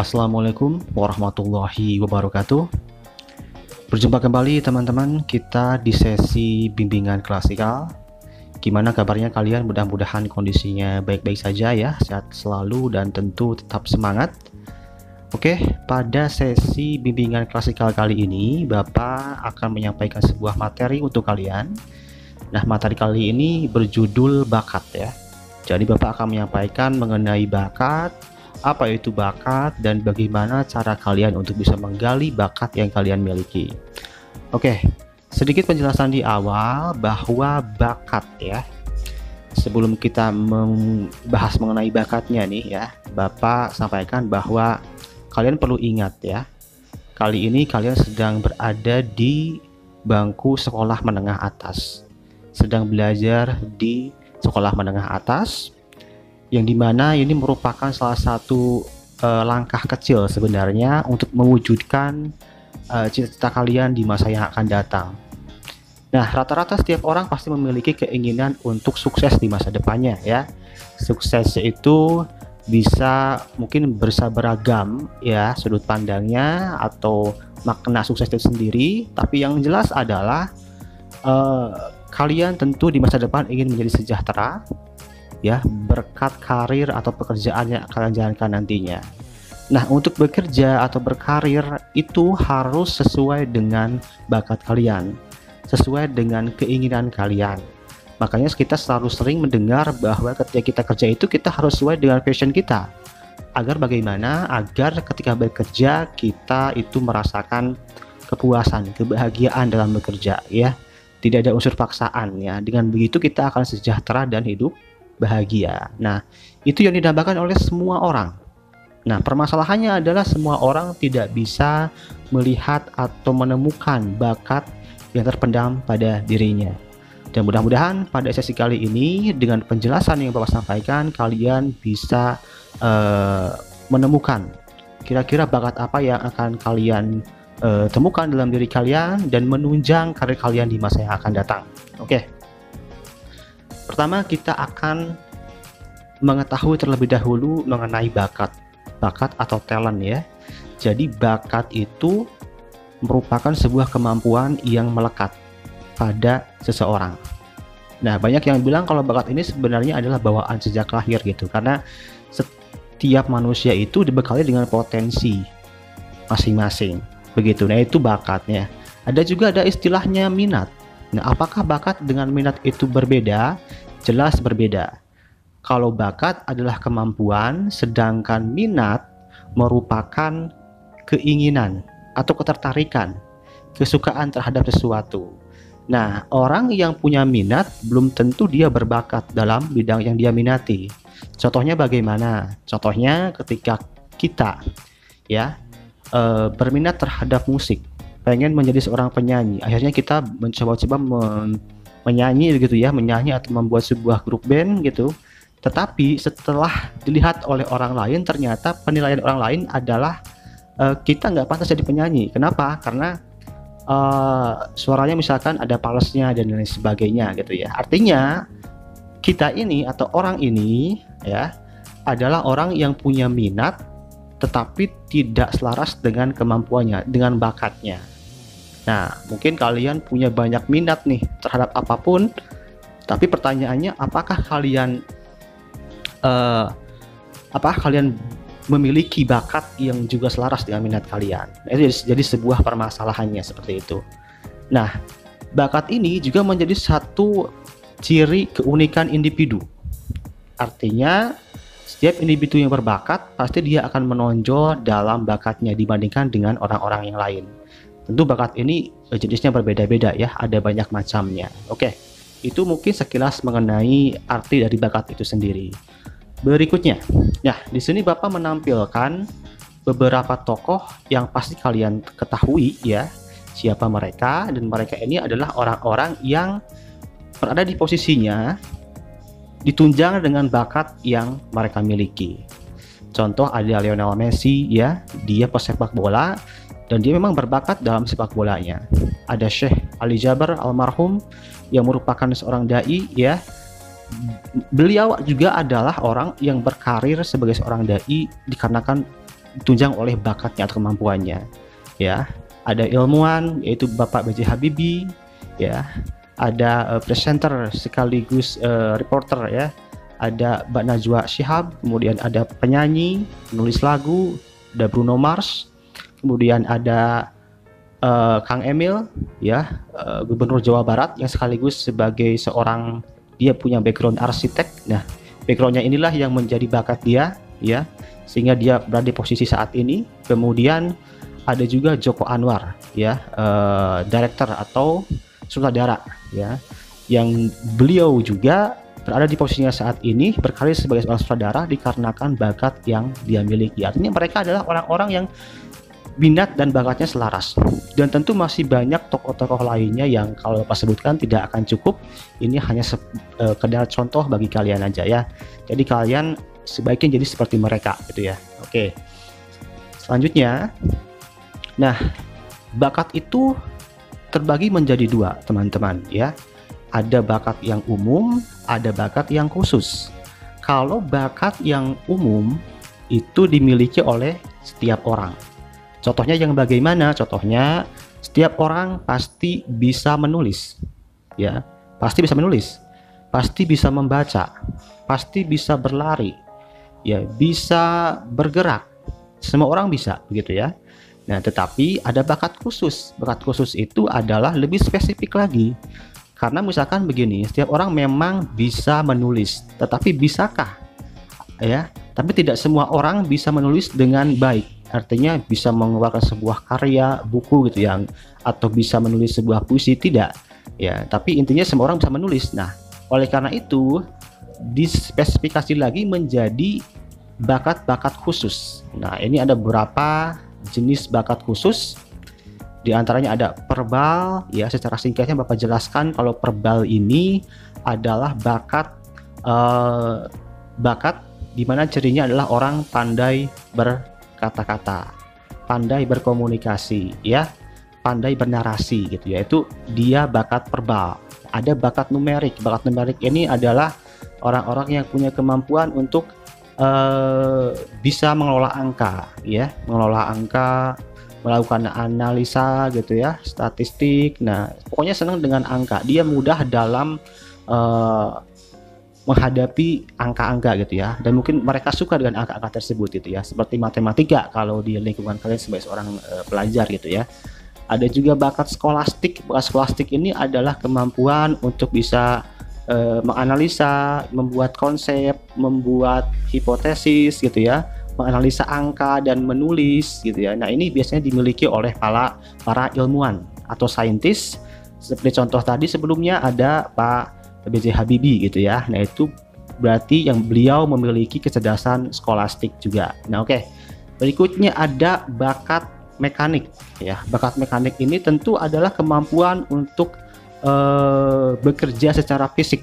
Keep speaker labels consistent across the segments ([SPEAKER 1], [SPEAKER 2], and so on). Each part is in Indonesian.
[SPEAKER 1] Assalamualaikum warahmatullahi wabarakatuh. Berjumpa kembali teman-teman kita di sesi bimbingan klasikal. Gimana kabarnya kalian? Mudah-mudahan kondisinya baik-baik saja ya, sehat selalu dan tentu tetap semangat. Oke, pada sesi bimbingan klasikal kali ini Bapak akan menyampaikan sebuah materi untuk kalian. Nah, materi kali ini berjudul bakat ya. Jadi Bapak akan menyampaikan mengenai bakat, apa itu bakat, dan bagaimana cara kalian untuk bisa menggali bakat yang kalian miliki. Oke, sedikit penjelasan di awal bahwa bakat ya. Sebelum kita membahas mengenai bakatnya nih ya, Bapak sampaikan bahwa kalian perlu ingat ya, kali ini kalian sedang berada di bangku sekolah menengah atas, sedang belajar di sekolah menengah atas, yang dimana ini merupakan salah satu langkah kecil sebenarnya untuk mewujudkan cita-cita kalian di masa yang akan datang. Nah, rata-rata setiap orang pasti memiliki keinginan untuk sukses di masa depannya ya. Sukses itu bisa mungkin beragam ya sudut pandangnya atau makna sukses itu sendiri, tapi yang jelas adalah kalian tentu di masa depan ingin menjadi sejahtera ya, berkat karir atau pekerjaan yang kalian jalankan nantinya. Nah, untuk bekerja atau berkarir itu harus sesuai dengan bakat kalian, sesuai dengan keinginan kalian. Makanya kita selalu sering mendengar bahwa ketika kita kerja itu kita harus sesuai dengan passion kita. Agar bagaimana? Agar ketika bekerja kita itu merasakan kepuasan, kebahagiaan dalam bekerja ya. Tidak ada unsur paksaan ya. Dengan begitu kita akan sejahtera dan hidup bahagia. Nah, itu yang didambakan oleh semua orang. Nah, permasalahannya adalah semua orang tidak bisa melihat atau menemukan bakat yang terpendam pada dirinya. Dan mudah-mudahan pada sesi kali ini dengan penjelasan yang Bapak sampaikan, kalian bisa menemukan kira-kira bakat apa yang akan kalian temukan dalam diri kalian dan menunjang karir kalian di masa yang akan datang. Oke. Pertama, kita akan mengetahui terlebih dahulu mengenai bakat atau talent ya. Jadi bakat itu merupakan sebuah kemampuan yang melekat pada seseorang. Nah, banyak yang bilang kalau bakat ini sebenarnya adalah bawaan sejak lahir gitu, karena setiap manusia itu dibekali dengan potensi masing-masing begitu. Nah, itu bakatnya. Ada istilahnya minat. Nah, apakah bakat dengan minat itu berbeda? Jelas berbeda. Kalau bakat adalah kemampuan, sedangkan minat merupakan keinginan atau ketertarikan, kesukaan terhadap sesuatu. Nah, orang yang punya minat belum tentu dia berbakat dalam bidang yang dia minati. Contohnya bagaimana? Contohnya ketika kita ya berminat terhadap musik, pengen menjadi seorang penyanyi, akhirnya kita mencoba-coba menyanyi gitu ya, menyanyi atau membuat sebuah grup band gitu. Tetapi setelah dilihat oleh orang lain, ternyata penilaian orang lain adalah kita nggak pantas jadi penyanyi. Kenapa? Karena suaranya misalkan ada falsnya dan lain sebagainya gitu ya. Artinya kita ini atau orang ini ya adalah orang yang punya minat tetapi tidak selaras dengan kemampuannya, dengan bakatnya. Nah, mungkin kalian punya banyak minat nih terhadap apapun, tapi pertanyaannya apakah kalian memiliki bakat yang juga selaras dengan minat kalian? Nah, itu jadi sebuah permasalahannya seperti itu. Nah, bakat ini juga menjadi satu ciri keunikan individu. Artinya setiap individu yang berbakat pasti dia akan menonjol dalam bakatnya dibandingkan dengan orang-orang yang lain. Tentu bakat ini jenisnya berbeda-beda ya, ada banyak macamnya. Oke, itu mungkin sekilas mengenai arti dari bakat itu sendiri. Berikutnya, ya di sini Bapak menampilkan beberapa tokoh yang pasti kalian ketahui ya, siapa mereka, dan mereka ini adalah orang-orang yang berada di posisinya ditunjang dengan bakat yang mereka miliki. Contoh ada Lionel Messi ya, dia pesepak bola dan dia memang berbakat dalam sepak bolanya. Ada Syekh Ali Jaber almarhum yang merupakan seorang dai ya. Beliau juga adalah orang yang berkarir sebagai seorang dai dikarenakan ditunjang oleh bakatnya atau kemampuannya. Ya, ada ilmuwan yaitu Bapak B.J. Habibie, ya. Ada presenter sekaligus reporter, ya. Ada Mbak Najwa Shihab, kemudian ada penyanyi, penulis lagu, ada Bruno Mars, kemudian ada Kang Emil, ya, Gubernur Jawa Barat yang sekaligus sebagai seorang, dia punya background arsitek. Nah, backgroundnya inilah yang menjadi bakat dia, ya, sehingga dia berada di posisi saat ini. Kemudian ada juga Joko Anwar, ya, director atau sutradara, ya, yang beliau juga berada di posisinya saat ini berkarir sebagai seorang sutradara dikarenakan bakat yang dia miliki. Artinya mereka adalah orang-orang yang minat dan bakatnya selaras. Dan tentu masih banyak tokoh-tokoh lainnya yang kalau Bapak sebutkan tidak akan cukup. Ini hanya sekedar contoh bagi kalian aja, ya. Jadi kalian sebaiknya jadi seperti mereka, gitu ya. Oke. Selanjutnya, nah, bakat itu terbagi menjadi dua, teman-teman, ya. Ada bakat yang umum, ada bakat yang khusus. Kalau bakat yang umum itu dimiliki oleh setiap orang. Contohnya yang bagaimana? Contohnya setiap orang pasti bisa menulis, ya, pasti bisa menulis, pasti bisa membaca, pasti bisa berlari, ya, bisa bergerak. Semua orang bisa, begitu ya. Nah, tetapi ada bakat khusus. Bakat khusus itu adalah lebih spesifik lagi. Karena misalkan begini, setiap orang memang bisa menulis, tetapi bisakah? Ya, tapi tidak semua orang bisa menulis dengan baik. Artinya bisa mengeluarkan sebuah karya, buku gitu yang, atau bisa menulis sebuah puisi, tidak. Ya, tapi intinya semua orang bisa menulis. Nah, oleh karena itu dispesifikasi lagi menjadi bakat-bakat khusus. Nah, ini ada beberapa jenis bakat khusus. Di antaranya ada verbal, ya, secara singkatnya Bapak jelaskan kalau verbal ini adalah bakat di mana cirinya adalah orang pandai berkata-kata, pandai berkomunikasi, ya, pandai bernarasi gitu ya. Itu dia bakat verbal. Ada bakat numerik. Bakat numerik ini adalah orang-orang yang punya kemampuan untuk bisa mengelola angka, ya, mengelola angka, melakukan analisa gitu ya, statistik. Nah, pokoknya senang dengan angka. Dia mudah dalam menghadapi angka-angka gitu ya, dan mungkin mereka suka dengan angka-angka tersebut gitu ya, seperti matematika kalau di lingkungan kalian sebagai seorang pelajar gitu ya. Ada juga bakat skolastik. Bakat skolastik ini adalah kemampuan untuk bisa menganalisa, membuat konsep, membuat hipotesis gitu ya, menganalisa angka dan menulis gitu ya. Nah, ini biasanya dimiliki oleh para ilmuwan atau saintis. Seperti contoh tadi sebelumnya ada Pak B.J. Habibie gitu ya. Nah, itu berarti yang beliau memiliki kecerdasan skolastik juga. Nah, oke. Berikutnya ada bakat mekanik ya. Bakat mekanik ini tentu adalah kemampuan untuk bekerja secara fisik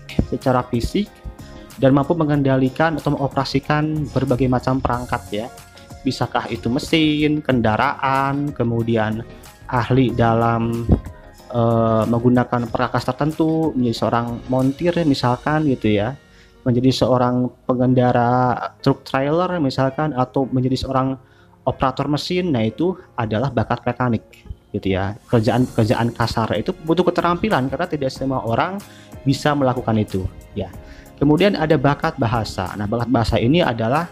[SPEAKER 1] dan mampu mengendalikan atau mengoperasikan berbagai macam perangkat ya. Bisakah itu mesin, kendaraan, kemudian ahli dalam menggunakan perkakas tertentu, menjadi seorang montir misalkan gitu ya, menjadi seorang pengendara truk trailer misalkan, atau menjadi seorang operator mesin. Nah, itu adalah bakat mekanik gitu ya. Kerjaan kasar itu butuh keterampilan karena tidak semua orang bisa melakukan itu ya. Kemudian ada bakat bahasa. Nah, bakat bahasa ini adalah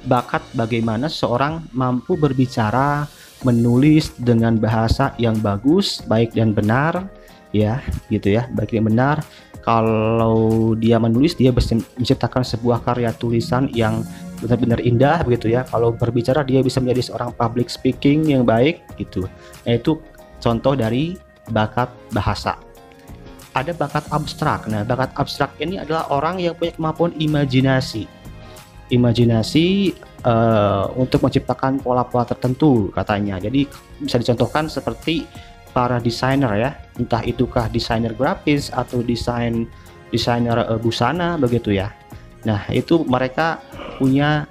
[SPEAKER 1] bakat bagaimana seorang mampu berbicara, menulis dengan bahasa yang bagus, baik dan benar ya, gitu ya, baik dan benar. Kalau dia menulis, dia bisa menciptakan sebuah karya tulisan yang benar-benar indah begitu ya. Kalau berbicara, dia bisa menjadi seorang public speaking yang baik gitu. Nah, itu contoh dari bakat bahasa. Ada bakat abstrak. Nah, bakat abstrak ini adalah orang yang punya kemampuan imajinasi untuk menciptakan pola-pola tertentu katanya. Jadi bisa dicontohkan seperti para desainer ya, entah itukah desainer grafis atau desainer busana begitu ya. Nah, itu mereka punya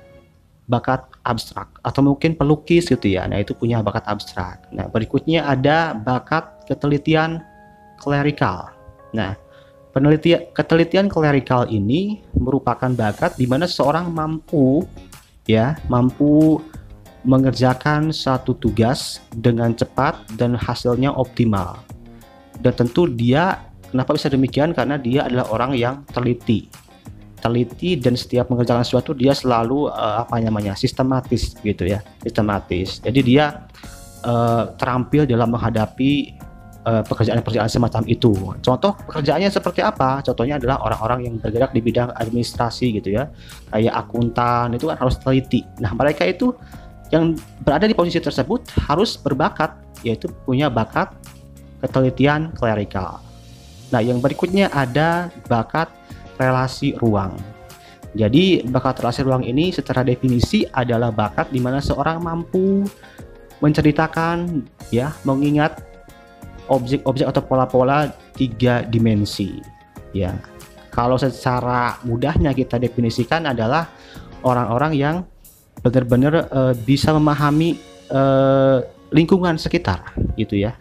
[SPEAKER 1] bakat abstrak, atau mungkin pelukis gitu ya. Nah, itu punya bakat abstrak. Nah, berikutnya ada bakat ketelitian klerikal. Nah, ketelitian klerikal ini merupakan bakat di mana seorang mampu mengerjakan satu tugas dengan cepat dan hasilnya optimal. Dan tentu dia, kenapa bisa demikian? Karena dia adalah orang yang teliti dan setiap mengerjakan sesuatu dia selalu sistematis gitu ya, sistematis. Jadi dia terampil dalam menghadapi pekerjaan-pekerjaan semacam itu. Contoh pekerjaannya seperti apa? Contohnya adalah orang-orang yang bergerak di bidang administrasi gitu ya, kayak akuntan, itu kan harus teliti. Nah, mereka itu yang berada di posisi tersebut harus berbakat, yaitu punya bakat ketelitian klerikal. Nah, yang berikutnya ada bakat relasi ruang. Jadi bakat relasi ruang ini secara definisi adalah bakat di mana seorang mampu menceritakan, ya, mengingat objek-objek atau pola-pola 3 dimensi. Ya, kalau secara mudahnya kita definisikan adalah orang-orang yang benar-benar bisa memahami lingkungan sekitar, gitu ya.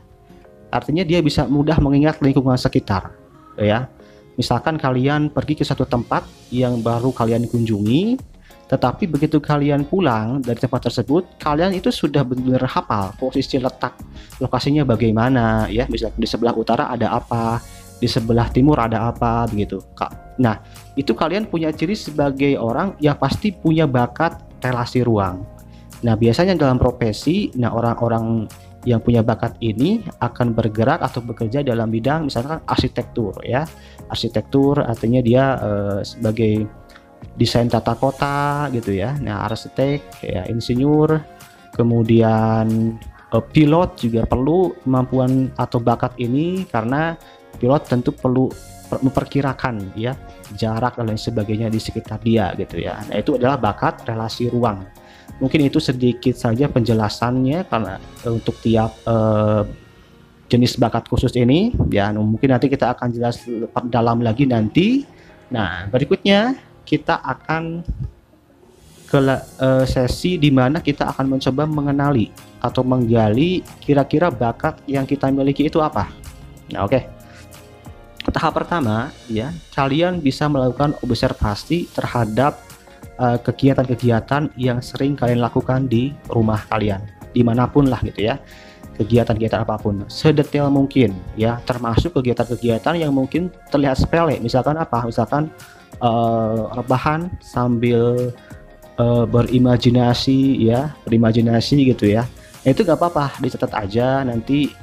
[SPEAKER 1] Artinya dia bisa mudah mengingat lingkungan sekitar, ya. Misalkan kalian pergi ke satu tempat yang baru kalian kunjungi, tetapi begitu kalian pulang dari tempat tersebut, kalian itu sudah benar-benar hafal posisi letak lokasinya bagaimana, ya. Misalkan di sebelah utara ada apa, di sebelah timur ada apa, begitu. Nah, itu kalian punya ciri sebagai orang yang pasti punya bakat relasi ruang. Nah, biasanya dalam profesi, orang-orang yang punya bakat ini akan bergerak atau bekerja dalam bidang misalkan arsitektur, ya. Arsitektur artinya dia sebagai desain tata kota gitu ya. Nah, arsitek, ya, insinyur, kemudian pilot juga perlu kemampuan atau bakat ini, karena pilot tentu perlu memperkirakan, ya, jarak dan lain sebagainya di sekitar dia gitu ya. Nah, itu adalah bakat relasi ruang. Mungkin itu sedikit saja penjelasannya karena untuk tiap jenis bakat khusus ini, ya. Mungkin nanti kita akan jelas dalam lagi nanti. Nah, berikutnya kita akan ke sesi di mana kita akan mencoba mengenali atau menggali kira-kira bakat yang kita miliki itu apa. Nah, oke. Tahap pertama, ya, kalian bisa melakukan observasi terhadap kegiatan-kegiatan yang sering kalian lakukan di rumah kalian, dimanapun lah gitu ya. Kegiatan-kegiatan apapun, sedetail mungkin, ya, termasuk kegiatan-kegiatan yang mungkin terlihat sepele. Misalkan apa? Misalkan rebahan sambil berimajinasi gitu ya. Nah, itu nggak apa-apa, dicatat aja, nanti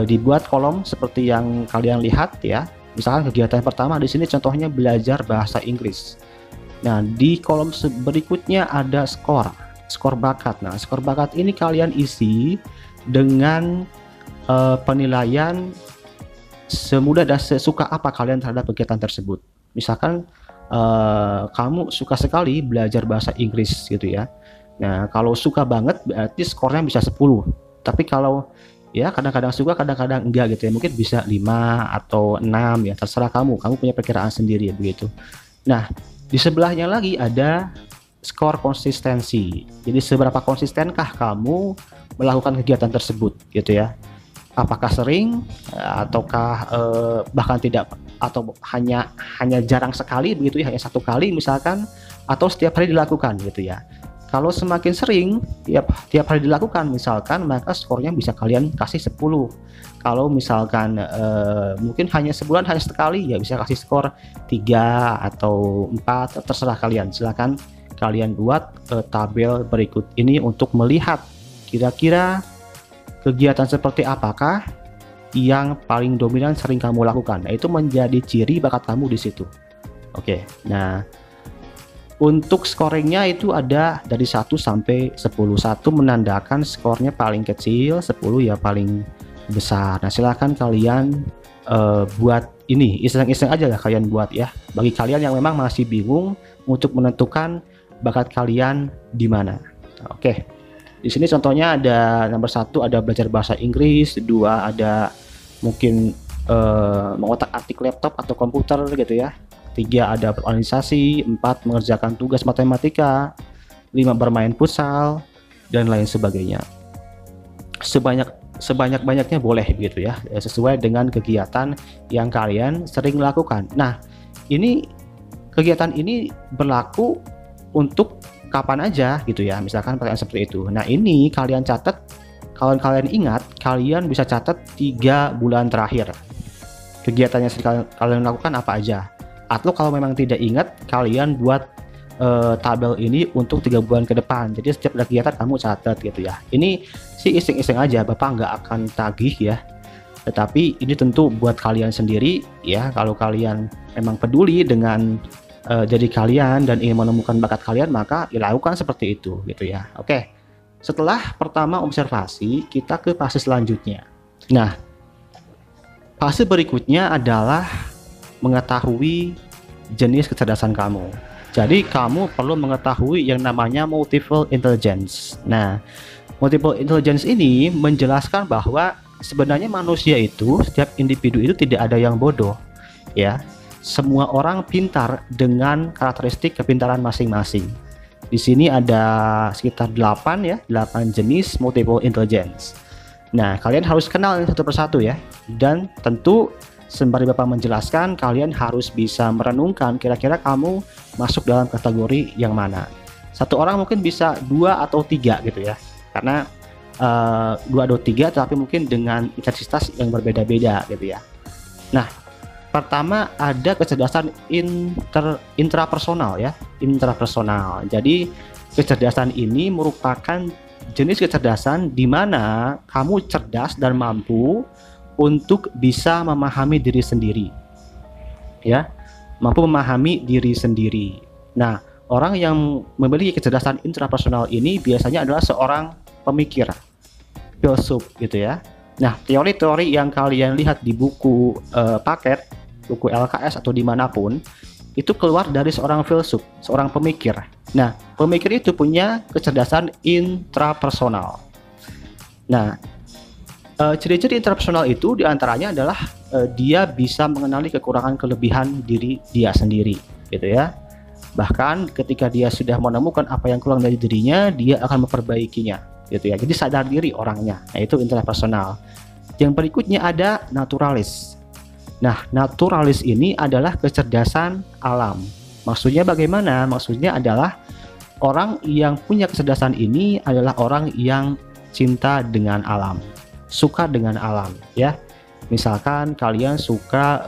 [SPEAKER 1] dibuat kolom seperti yang kalian lihat ya. Misalkan kegiatan pertama di sini contohnya belajar bahasa Inggris. Nah, di kolom berikutnya ada skor bakat. Nah, skor bakat ini kalian isi dengan penilaian semudah dan sesuka apa kalian terhadap kegiatan tersebut. Misalkan kamu suka sekali belajar bahasa Inggris gitu ya. Nah, kalau suka banget berarti skornya bisa 10. Tapi kalau ya kadang-kadang suka, kadang-kadang enggak gitu ya, mungkin bisa 5 atau 6, ya, terserah kamu punya perkiraan sendiri ya, begitu. Nah, di sebelahnya lagi ada skor konsistensi. Jadi seberapa konsistenkah kamu melakukan kegiatan tersebut gitu ya. Apakah sering ataukah bahkan tidak, atau hanya jarang sekali begitu ya, hanya 1 kali misalkan, atau setiap hari dilakukan gitu ya. Kalau semakin sering tiap hari dilakukan misalkan, maka skornya bisa kalian kasih 10. Kalau misalkan mungkin hanya sebulan hanya sekali, ya bisa kasih skor 3 atau 4, terserah kalian. Silakan kalian buat tabel berikut ini untuk melihat kira-kira kegiatan seperti apakah yang paling dominan sering kamu lakukan. Nah, itu menjadi ciri bakat kamu di situ. Oke. Nah, untuk scoringnya itu ada dari 1 sampai 10. 1 menandakan skornya paling kecil, 10 ya paling besar. Nah, silakan kalian buat ini, iseng-iseng aja lah kalian buat ya. Bagi kalian yang memang masih bingung untuk menentukan bakat kalian di mana. Oke. Di sini contohnya ada nomor 1 ada belajar bahasa Inggris, 2 ada mungkin mengotak-atik laptop atau komputer gitu ya. 3 ada berorganisasi, 4 mengerjakan tugas matematika, 5 bermain futsal, dan lain sebagainya. Sebanyak-banyaknya boleh gitu ya, sesuai dengan kegiatan yang kalian sering lakukan. Nah, ini kegiatan ini berlaku untuk kapan aja gitu ya, misalkan pertanyaan seperti itu. Nah ini kalian catat, kalau kalian ingat, kalian bisa catat 3 bulan terakhir kegiatannya kalian lakukan apa aja. Atau kalau memang tidak ingat, kalian buat tabel ini untuk 3 bulan ke depan. Jadi setiap ada kegiatan kamu catat gitu ya. Ini sih iseng-iseng aja, Bapak nggak akan tagih ya. Tetapi ini tentu buat kalian sendiri ya. Kalau kalian memang peduli dengan jadi kalian dan ingin menemukan bakat kalian, maka dilakukan seperti itu gitu ya. Oke. Setelah pertama observasi, kita ke fase selanjutnya. Nah, fase berikutnya adalah mengetahui jenis kecerdasan kamu. Jadi kamu perlu mengetahui yang namanya multiple intelligence. Nah, multiple intelligence ini menjelaskan bahwa sebenarnya manusia itu, setiap individu itu tidak ada yang bodoh, ya. Semua orang pintar dengan karakteristik kepintaran masing-masing. Di sini ada sekitar 8 jenis multiple intelligence. Nah, kalian harus kenal ini satu persatu ya. Dan tentu sembari Bapak menjelaskan, kalian harus bisa merenungkan kira-kira kamu masuk dalam kategori yang mana. Satu orang mungkin bisa 2 atau 3 gitu ya. Karena 2 atau 3 tapi mungkin dengan intensitas yang berbeda-beda gitu ya. Nah, pertama ada kecerdasan intrapersonal ya, intrapersonal. Jadi kecerdasan ini merupakan jenis kecerdasan di mana kamu cerdas dan mampu untuk bisa memahami diri sendiri, ya, mampu memahami diri sendiri. Nah, orang yang memiliki kecerdasan intrapersonal ini biasanya adalah seorang pemikir, filsuf, gitu ya. Nah, teori-teori yang kalian lihat di buku paket, buku LKS atau dimanapun, itu keluar dari seorang filsuf, seorang pemikir. Nah, pemikir itu punya kecerdasan intrapersonal. Nah, ciri-ciri intrapersonal itu diantaranya adalah dia bisa mengenali kekurangan kelebihan diri dia sendiri, gitu ya. Bahkan ketika dia sudah menemukan apa yang kurang dari dirinya, dia akan memperbaikinya, gitu ya. Jadi sadar diri orangnya. Nah, itu intrapersonal. Yang berikutnya ada naturalis. Nah, naturalis ini adalah kecerdasan alam. Maksudnya bagaimana? Maksudnya adalah orang yang punya kecerdasan ini adalah orang yang cinta dengan alam, suka dengan alam, ya. Misalkan kalian suka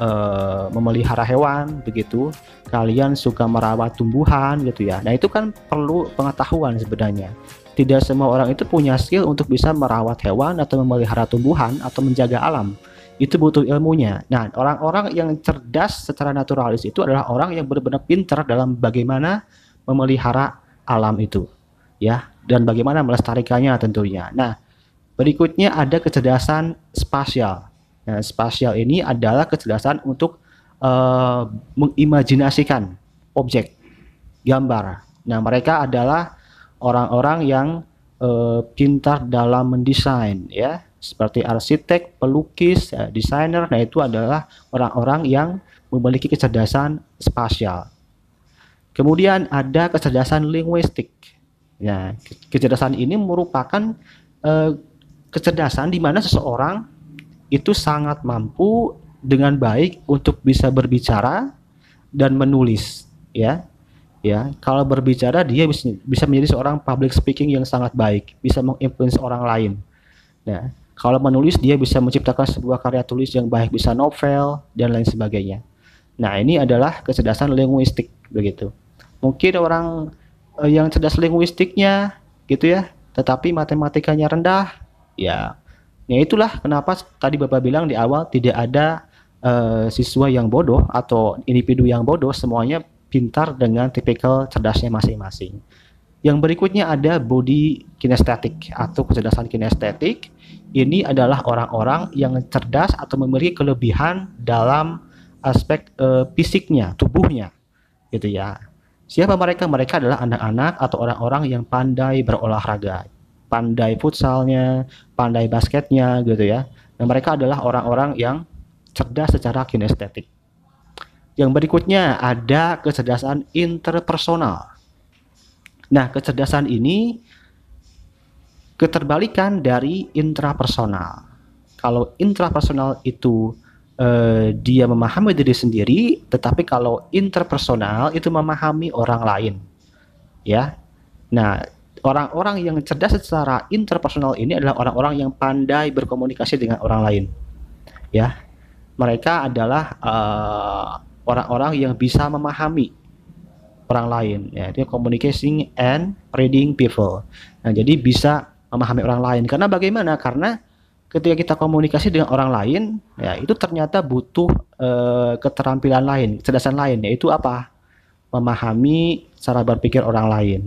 [SPEAKER 1] memelihara hewan, begitu, kalian suka merawat tumbuhan, gitu ya. Nah, itu kan perlu pengetahuan sebenarnya. Tidak semua orang itu punya skill untuk bisa merawat hewan atau memelihara tumbuhan atau menjaga alam. Itu butuh ilmunya. Nah, orang-orang yang cerdas secara naturalis itu adalah orang yang benar-benar pintar dalam bagaimana memelihara alam itu, ya, dan bagaimana melestarikannya tentunya. Nah, berikutnya ada kecerdasan spasial. Nah, spasial ini adalah kecerdasan untuk mengimajinasikan objek, gambar. Nah, mereka adalah orang-orang yang pintar dalam mendesain, ya, seperti arsitek, pelukis, desainer. Nah, itu adalah orang-orang yang memiliki kecerdasan spasial. Kemudian ada kecerdasan linguistik. Nah, kecerdasan ini merupakan kecerdasan di mana seseorang itu sangat mampu dengan baik untuk bisa berbicara dan menulis, ya. Ya, kalau berbicara dia bisa menjadi seorang public speaking yang sangat baik, bisa menginfluence orang lain. Nah, kalau menulis dia bisa menciptakan sebuah karya tulis yang baik, bisa novel dan lain sebagainya. Nah, ini adalah kecerdasan linguistik begitu. Mungkin orang yang cerdas linguistiknya gitu ya, tetapi matematikanya rendah, ya. Ya itulah kenapa tadi Bapak bilang di awal tidak ada siswa yang bodoh atau individu yang bodoh, semuanya pintar dengan tipikal cerdasnya masing-masing. Yang berikutnya ada body kinestetik atau kecerdasan kinestetik. Ini adalah orang-orang yang cerdas atau memiliki kelebihan dalam aspek fisiknya, tubuhnya, gitu ya. Siapa mereka? Mereka adalah anak-anak atau orang-orang yang pandai berolahraga, pandai futsalnya, pandai basketnya, gitu ya. Dan mereka adalah orang-orang yang cerdas secara kinestetik. Yang berikutnya ada kecerdasan interpersonal. Nah, kecerdasan ini keterbalikan dari intrapersonal. Kalau intrapersonal itu dia memahami diri sendiri, tetapi kalau interpersonal itu memahami orang lain, ya. Nah, orang-orang yang cerdas secara interpersonal ini adalah orang-orang yang pandai berkomunikasi dengan orang lain. Ya, mereka adalah orang-orang yang bisa memahami orang lain. Ya, itu communicating and reading people. Nah, jadi bisa memahami orang lain. Karena bagaimana? Karena ketika kita komunikasi dengan orang lain, ya itu ternyata butuh keterampilan lain, kecerdasan lain, yaitu apa? Memahami cara berpikir orang lain.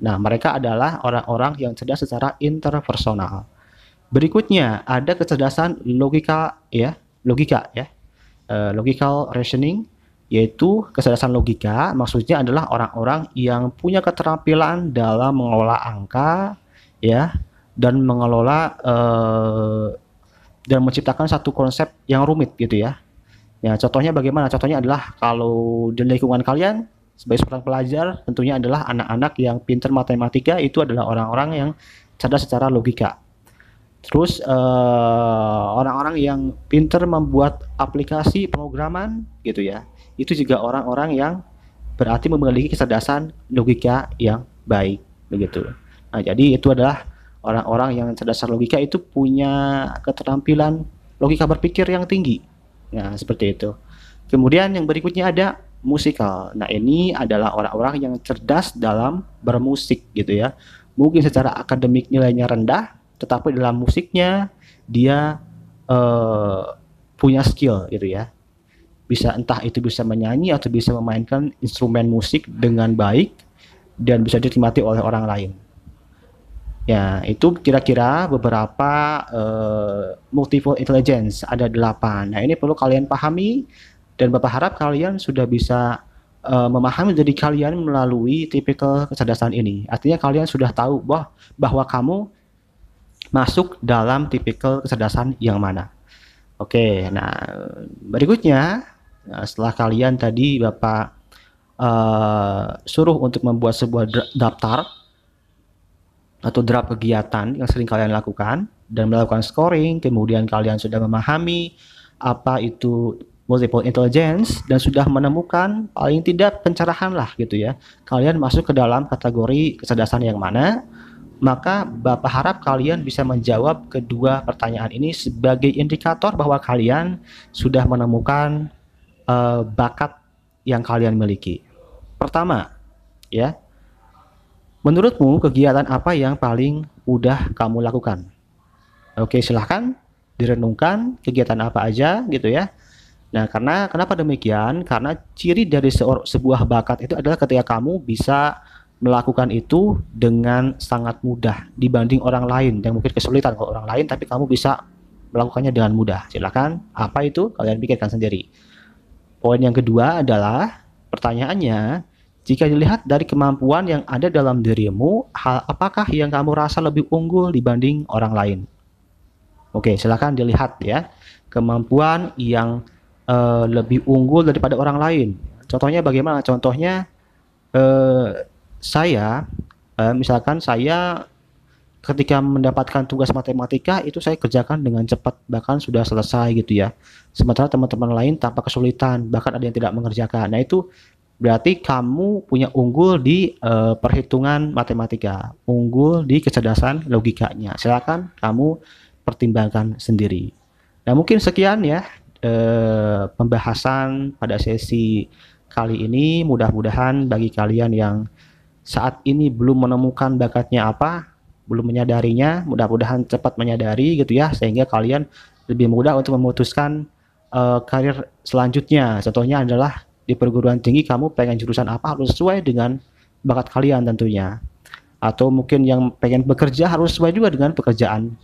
[SPEAKER 1] Nah, mereka adalah orang-orang yang cerdas secara interpersonal. Berikutnya ada kecerdasan logika ya, logical reasoning, yaitu kecerdasan logika. Maksudnya adalah orang-orang yang punya keterampilan dalam mengelola angka, ya, dan mengelola dan menciptakan satu konsep yang rumit gitu ya. Ya, contohnya bagaimana? Contohnya adalah kalau di lingkungan kalian sebagai seorang pelajar, tentunya adalah anak-anak yang pintar matematika itu adalah orang-orang yang cerdas secara logika. Terus orang-orang yang pintar membuat aplikasi pemrograman gitu ya, itu juga orang-orang yang berarti memiliki kecerdasan logika yang baik begitu. Nah, jadi itu adalah orang-orang yang cerdas logika itu punya keterampilan logika berpikir yang tinggi. Nah, seperti itu. Kemudian yang berikutnya ada musikal. Nah, ini adalah orang-orang yang cerdas dalam bermusik gitu ya. Mungkin secara akademik nilainya rendah, tetapi dalam musiknya dia punya skill gitu ya. Bisa entah itu bisa menyanyi atau bisa memainkan instrumen musik dengan baik dan bisa dinikmati oleh orang lain. Ya, itu kira-kira beberapa multiple intelligence, ada 8. Nah, ini perlu kalian pahami dan Bapak harap kalian sudah bisa memahami diri kalian melalui tipikal kecerdasan ini. Artinya kalian sudah tahu bahwa kamu masuk dalam tipikal kecerdasan yang mana. Oke, nah berikutnya setelah kalian tadi Bapak suruh untuk membuat sebuah daftar atau draft kegiatan yang sering kalian lakukan dan melakukan scoring, kemudian kalian sudah memahami apa itu multiple intelligence dan sudah menemukan paling tidak pencerahan lah gitu ya. Kalian masuk ke dalam kategori kecerdasan yang mana, maka Bapak harap kalian bisa menjawab kedua pertanyaan ini sebagai indikator bahwa kalian sudah menemukan bakat yang kalian miliki. Pertama, ya, menurutmu kegiatan apa yang paling mudah kamu lakukan? Oke, silahkan direnungkan kegiatan apa aja gitu ya. Nah, kenapa demikian? Karena ciri dari sebuah bakat itu adalah ketika kamu bisa melakukan itu dengan sangat mudah dibanding orang lain yang mungkin kesulitan kalau orang lain, tapi kamu bisa melakukannya dengan mudah. Silakan, apa itu? Kalian pikirkan sendiri. Poin yang kedua adalah pertanyaannya, jika dilihat dari kemampuan yang ada dalam dirimu, hal apakah yang kamu rasa lebih unggul dibanding orang lain? Oke, silakan dilihat ya, kemampuan yang lebih unggul daripada orang lain. Contohnya bagaimana? Contohnya misalkan saya ketika mendapatkan tugas matematika itu saya kerjakan dengan cepat, bahkan sudah selesai gitu ya. Sementara teman-teman lain tanpa kesulitan, bahkan ada yang tidak mengerjakan. Nah, itu berarti kamu punya unggul di perhitungan matematika, unggul di kecerdasan logikanya. Silakan kamu pertimbangkan sendiri. Nah, mungkin sekian ya pembahasan pada sesi kali ini. Mudah-mudahan bagi kalian yang saat ini belum menemukan bakatnya apa, belum menyadarinya, mudah-mudahan cepat menyadari gitu ya, sehingga kalian lebih mudah untuk memutuskan karir selanjutnya. Contohnya adalah di perguruan tinggi kamu pengen jurusan apa, harus sesuai dengan bakat kalian tentunya. Atau mungkin yang pengen bekerja harus sesuai juga dengan pekerjaan,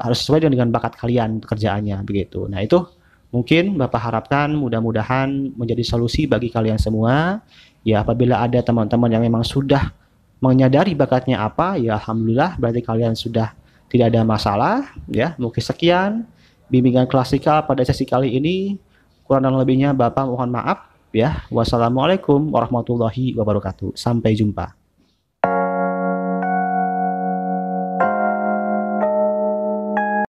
[SPEAKER 1] harus sesuai dengan bakat kalian pekerjaannya begitu. Nah, itu mungkin Bapak harapkan mudah-mudahan menjadi solusi bagi kalian semua. Ya, apabila ada teman-teman yang memang sudah menyadari bakatnya apa, ya alhamdulillah berarti kalian sudah tidak ada masalah ya. Mungkin sekian bimbingan klasikal pada sesi kali ini. Kurang dan lebihnya Bapak mohon maaf ya. Wassalamualaikum warahmatullahi wabarakatuh. Sampai jumpa.